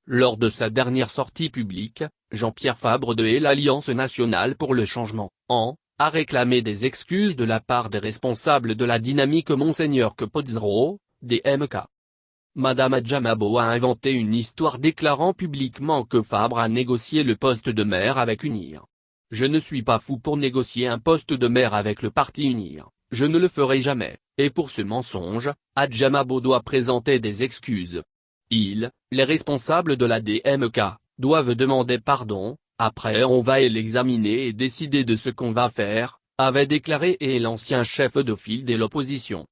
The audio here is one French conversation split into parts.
Lors de sa dernière sortie publique, Jean-Pierre Fabre de l'Alliance nationale pour le changement, a réclamé des excuses de la part des responsables de la dynamique Monseigneur Capozzaro, DMK. Madame Adjamabo a inventé une histoire déclarant publiquement que Fabre a négocié le poste de maire avec UNIR. Je ne suis pas fou pour négocier un poste de maire avec le parti UNIR, je ne le ferai jamais, et pour ce mensonge, Adjamabo doit présenter des excuses. Les responsables de la DMK, doivent demander pardon, après on va l'examiner et décider de ce qu'on va faire, avait déclaré l'ancien chef de file de l'opposition.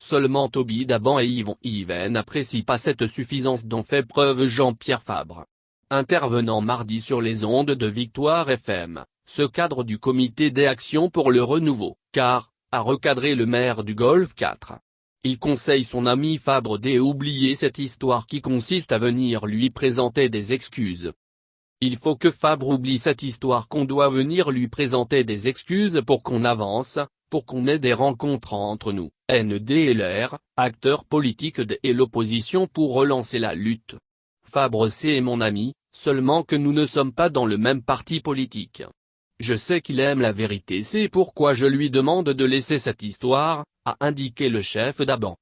Seulement Toby Daban et Yvon Yven n'apprécient pas cette suffisance dont fait preuve Jean-Pierre Fabre. Intervenant mardi sur les ondes de Victoire FM, ce cadre du comité d'action pour le renouveau, a recadré le maire du Golfe 4. Il conseille son ami Fabre d'oublier cette histoire qui consiste à venir lui présenter des excuses. Il faut que Fabre oublie cette histoire qu'on doit venir lui présenter des excuses pour qu'on avance, pour qu'on ait des rencontres entre nous, NDLR, acteurs politiques et l'opposition pour relancer la lutte. Fabre c'est mon ami, seulement que nous ne sommes pas dans le même parti politique. Je sais qu'il aime la vérité, c'est pourquoi je lui demande de laisser cette histoire, a indiqué le chef d'Aban.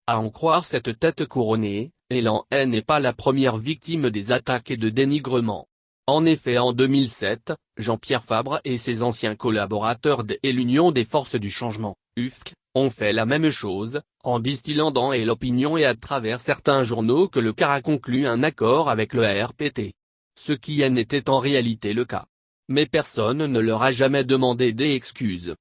À en croire cette tête couronnée, Elan n'est pas la première victime des attaques et de dénigrement. En effet en 2007, Jean-Pierre Fabre et ses anciens collaborateurs de l'Union des forces du changement, UFC, ont fait la même chose, en distillant dans l'opinion et à travers certains journaux que le CAR a conclu un accord avec le RPT. Ce qui n'était en réalité le cas. Mais personne ne leur a jamais demandé des excuses.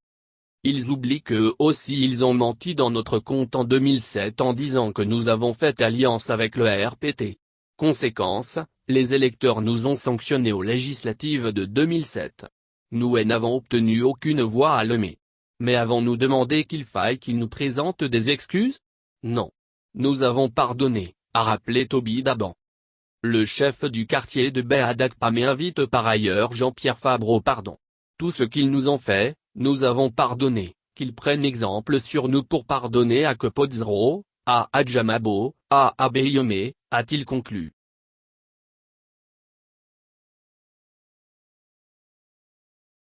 Ils oublient qu'eux aussi ils ont menti dans notre compte en 2007 en disant que nous avons fait alliance avec le RPT. Conséquence, les électeurs nous ont sanctionnés aux législatives de 2007. Nous n'avons obtenu aucune voix à Lemay. Mais avons-nous demandé qu'il faille qu'ils nous présentent des excuses? Non. Nous avons pardonné, a rappelé Toby Daban. Le chef du quartier de Béadakpamé invite par ailleurs Jean-Pierre Fabre au pardon. Tout ce qu'ils nous ont fait, nous avons pardonné, qu'ils prennent exemple sur nous pour pardonner à Capozzaro, à Adjamabo, à Abeyome, a-t-il conclu.